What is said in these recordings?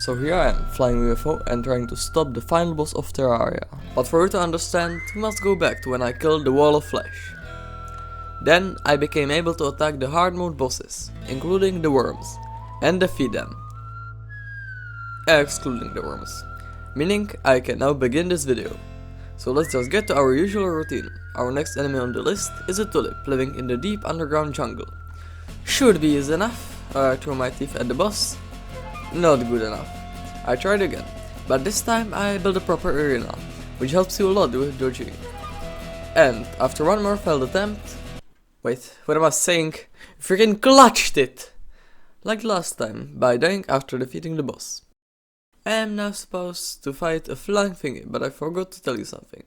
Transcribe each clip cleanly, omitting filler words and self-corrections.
So here I am, flying UFO and trying to stop the final boss of Terraria. But for you to understand, we must go back to when I killed the wall of flesh. Then I became able to attack the hard mode bosses, including the worms, and defeat them. Excluding the worms. Meaning I can now begin this video. So let's just get to our usual routine. Our next enemy on the list is a tulip living in the deep underground jungle. Should be easy enough. I threw my teeth at the boss. Not good enough. I tried again, but this time I built a proper arena, which helps you a lot with dodging. And after one more failed attempt... Wait, what am I saying? Freaking clutched it! Like last time, by dying after defeating the boss. I am now supposed to fight a flying thingy, but I forgot to tell you something.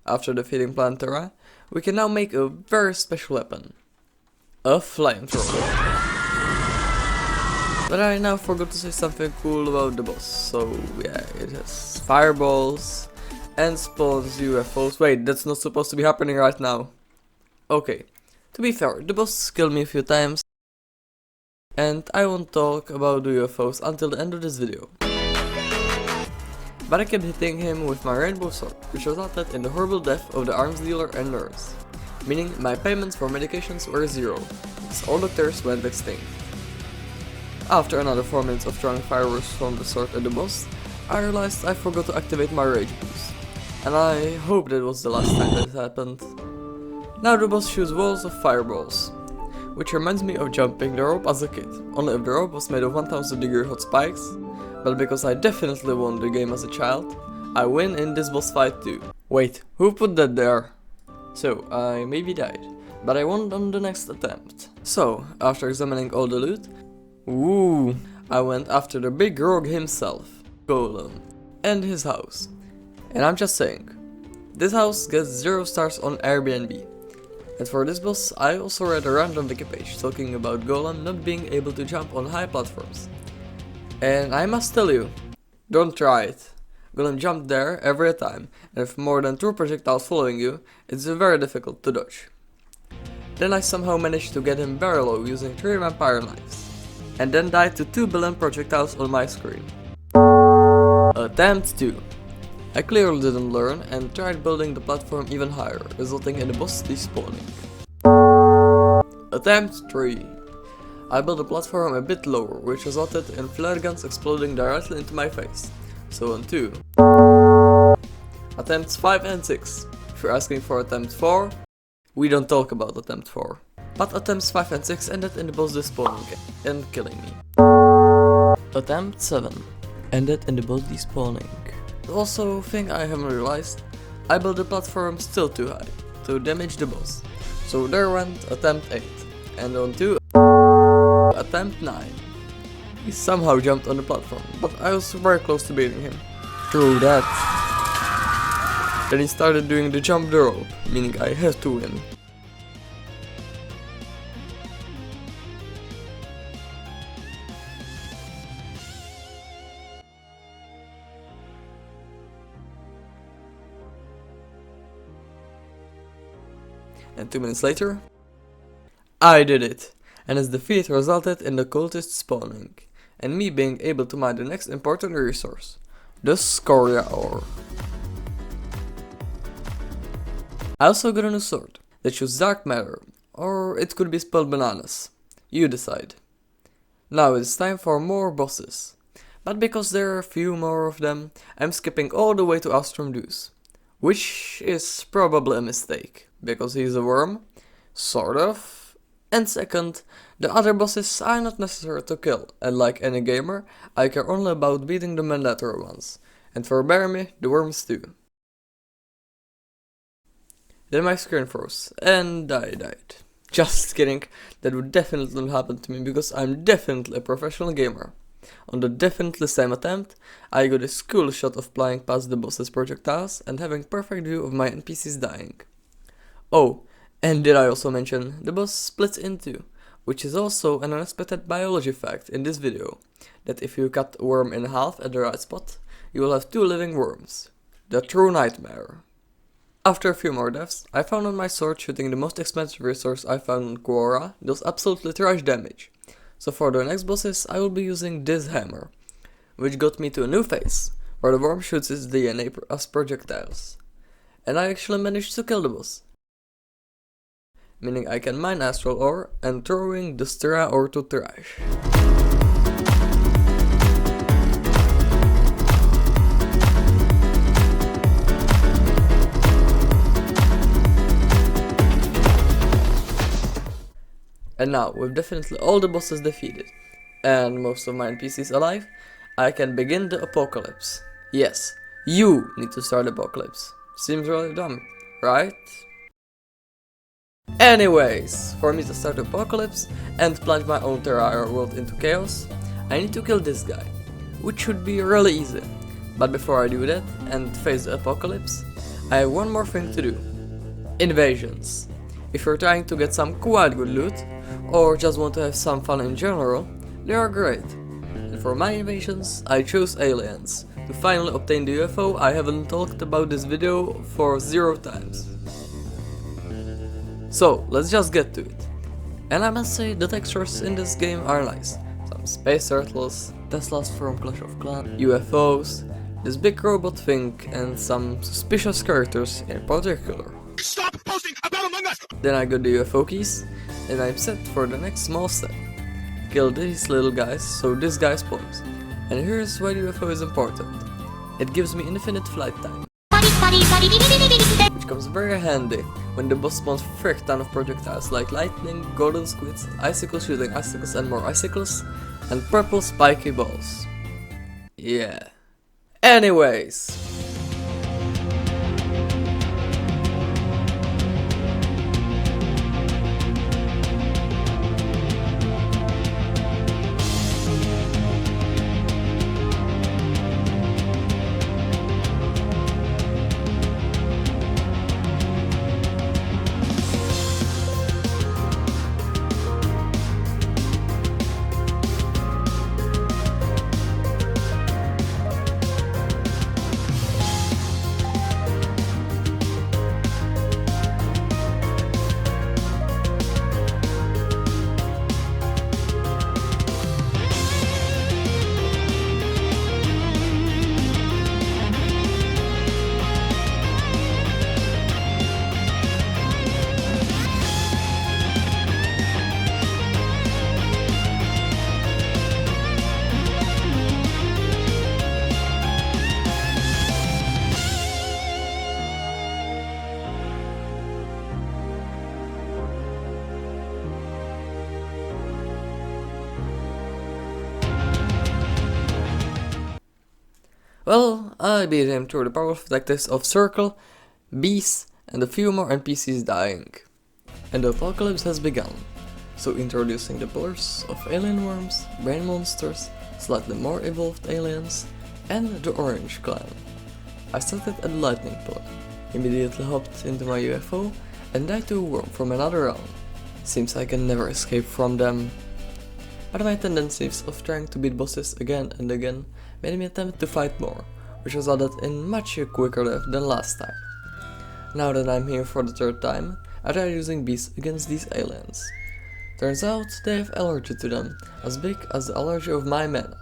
After defeating Plantera, we can now make a very special weapon. A flamethrower. But I now forgot to say something cool about the boss, so yeah, it has fireballs and spawns UFOs. Wait, that's not supposed to be happening right now. Okay, to be fair, the boss killed me a few times, and I won't talk about the UFOs until the end of this video. But I kept hitting him with my rainbow sword, which resulted in the horrible death of the arms dealer and nurse, meaning my payments for medications were zero, because all doctors went extinct. After another 4 minutes of throwing fireworks from the sword at the boss, I realized I forgot to activate my rage boost, and I hope that was the last time that it happened. Now the boss shoots walls of fireballs, which reminds me of jumping the rope as a kid, only if the rope was made of 1000-degree hot spikes, but because I definitely won the game as a child, I win in this boss fight too. Wait, who put that there? So, I maybe died, but I won on the next attempt. So, after examining all the loot, I went after the big rogue himself, Golem, and his house. And I'm just saying, this house gets 0 stars on Airbnb. And for this boss, I also read a random wiki page talking about Golem not being able to jump on high platforms. And I must tell you, don't try it. Golem jumped there every time, and with more than 2 projectiles following you, it's very difficult to dodge. Then I somehow managed to get him very low using 3 vampire knives, and then died to 2 billion projectiles on my screen. Attempt 2. I clearly didn't learn and tried building the platform even higher, resulting in the boss despawning. Attempt 3. I built the platform a bit lower, which resulted in flare guns exploding directly into my face. So on 2. Attempts 5 and 6. If you're asking for attempt 4, we don't talk about attempt 4. But attempts 5 and 6 ended in the boss despawning and killing me. Attempt 7 ended in the boss despawning. Also, thing I haven't realized, I built the platform still too high to damage the boss. So there went attempt 8. And on 2, attempt 9. He somehow jumped on the platform, but I was very close to beating him. Through that. Then he started doing the jump the rope, meaning I had to win. And 2 minutes later, I did it, and his defeat resulted in the cultist spawning, and me being able to mine the next important resource, the scoria ore. I also got a new sword that shoots dark matter, or it could be spelled bananas. You decide. Now it's time for more bosses, but because there are a few more of them, I'm skipping all the way to Astrum Deuce, which is probably a mistake, because he's a worm, sort of. And second, the other bosses are not necessary to kill, and like any gamer, I care only about beating the mandatory ones, and for me, the worms too. Then my screen froze, and I died. Just kidding, that would definitely not happen to me, because I'm definitely a professional gamer. On the definitely same attempt, I got a cool shot of flying past the boss's projectiles and having perfect view of my NPCs dying. Oh, and did I also mention, the boss splits in two, which is also an unexpected biology fact in this video, that if you cut a worm in half at the right spot, you will have 2 living worms. The true nightmare. After a few more deaths, I found on my sword shooting the most expensive resource I found on Quora does absolutely trash damage. So for the next bosses, I will be using this hammer, which got me to a new phase, where the worm shoots its DNA as projectiles. And I actually managed to kill the boss. Meaning I can mine astral ore and throwing the Terra ore to trash. And now, with definitely all the bosses defeated, and most of my NPCs alive, I can begin the apocalypse. Yes, you need to start the apocalypse. Seems really dumb, right? Anyways, for me to start the apocalypse and plunge my own Terraria world into chaos, I need to kill this guy, which should be really easy. But before I do that and face the apocalypse, I have one more thing to do. Invasions. If you're trying to get some quite good loot, or just want to have some fun in general, they are great. And for my invasions, I chose aliens, to finally obtain the UFO I haven't talked about this video for 0 times. So, let's just get to it. And I must say, the textures in this game are nice. Some space turtles, Teslas from Clash of Clans, UFOs, this big robot thing, and some suspicious characters in particular. Stop posting about Among Us! Then I got the UFO keys, and I'm set for the next small step. Kill these little guys so this guy spawns. And here's why the UFO is important. It gives me infinite flight time, which comes very handy when the boss spawns a frick ton of projectiles like lightning, golden squids, icicles shooting icicles and more icicles, and purple spiky balls. Yeah. Anyways. Well, I beat him through the powerful tactics of Circle, Bees, and a few more NPCs dying. And the apocalypse has begun. So introducing the pillars of alien worms, brain monsters, slightly more evolved aliens, and the Orange Clan. I started at the lightning pillar, immediately hopped into my UFO, and died to a worm from another realm. Seems I can never escape from them. But my tendencies of trying to beat bosses again and again made me attempt to fight more, which resulted in much quicker death than last time. Now that I'm here for the 3rd time, I tried using bees against these aliens. Turns out they have allergy to them, as big as the allergy of my mana.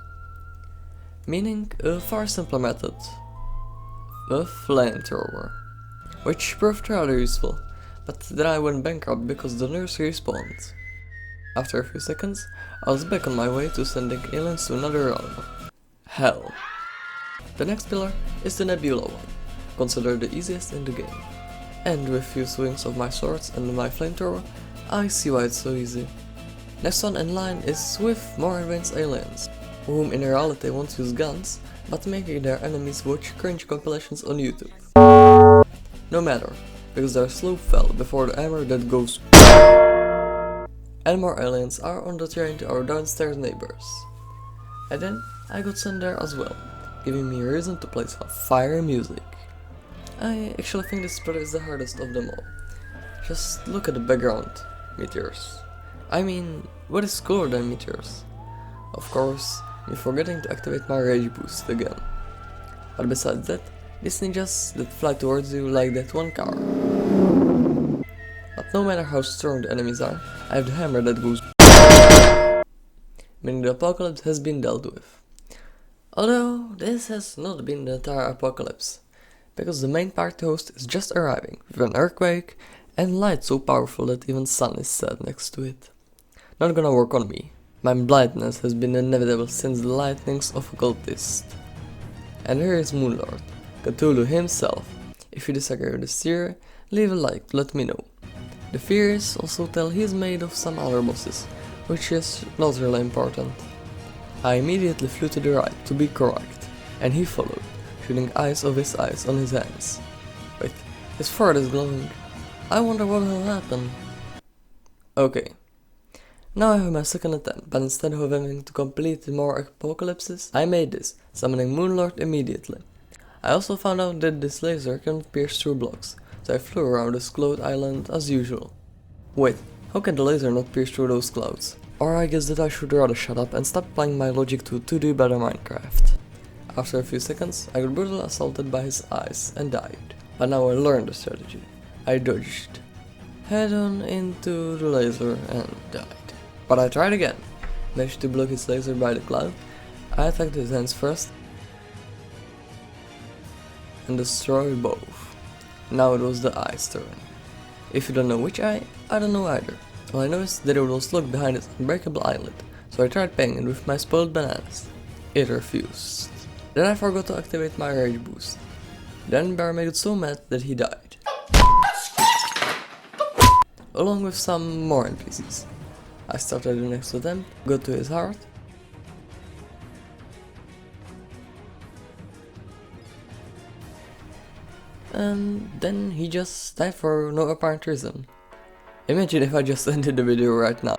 Meaning a far simpler method. A flamethrower. Which proved rather useful, but then I went bankrupt because the nurse respawned. After a few seconds, I was back on my way to sending aliens to another realm. Hell. The next pillar is the Nebula one, considered the easiest in the game. And with few swings of my swords and my flamethrower, I see why it's so easy. Next one in line is with more advanced aliens, whom in reality won't use guns, but making their enemies watch cringe compilations on YouTube. No matter, because their slow fell before the hammer that goes. And more aliens are on the train to our downstairs neighbors. And then I got sent there as well, giving me a reason to play some fire music. I actually think this part is the hardest of them all. Just look at the background, meteors. I mean, what is cooler than meteors? Of course, me forgetting to activate my rage boost again. But besides that, these ninjas that fly towards you like that one car. But no matter how strong the enemies are, I have the hammer that goes. Meaning the apocalypse has been dealt with. Although this has not been the entire apocalypse, because the main party host is just arriving with an earthquake and light so powerful that even sun is set next to it. Not gonna work on me. My blindness has been inevitable since the lightnings of occultists. And here is Moonlord, Cthulhu himself. If you disagree with this theory, leave a like to let me know. The theories also tell he's made of some other bosses, which is not really important. I immediately flew to the right to be correct, and he followed, shooting eyes of his eyes on his hands. Wait, his forehead is glowing. I wonder what will happen. Okay. Now I have my second attempt, but instead of having to complete more apocalypses, I made this, summoning Moonlord immediately. I also found out that this laser can pierce through blocks, so I flew around this cloud island as usual. Wait, how can the laser not pierce through those clouds? Or I guess that I should rather shut up and stop applying my logic to do better Minecraft. After a few seconds, I got brutally assaulted by his eyes and died. But now I learned the strategy. I dodged head on into the laser and died. But I tried again. Managed to block his laser by the cloud. I attacked his hands first and destroyed both. Now it was the eye's turn. If you don't know which eye, I don't know either. All I know is that it was locked behind its unbreakable eyelid, so I tried paying it with my spoiled bananas. It refused. Then I forgot to activate my rage boost. Then Bear made it so mad that he died. Along with some more NPCs. I started the next attempt, got to his heart, and then he just died for no apparent reason. Imagine if I just ended the video right now.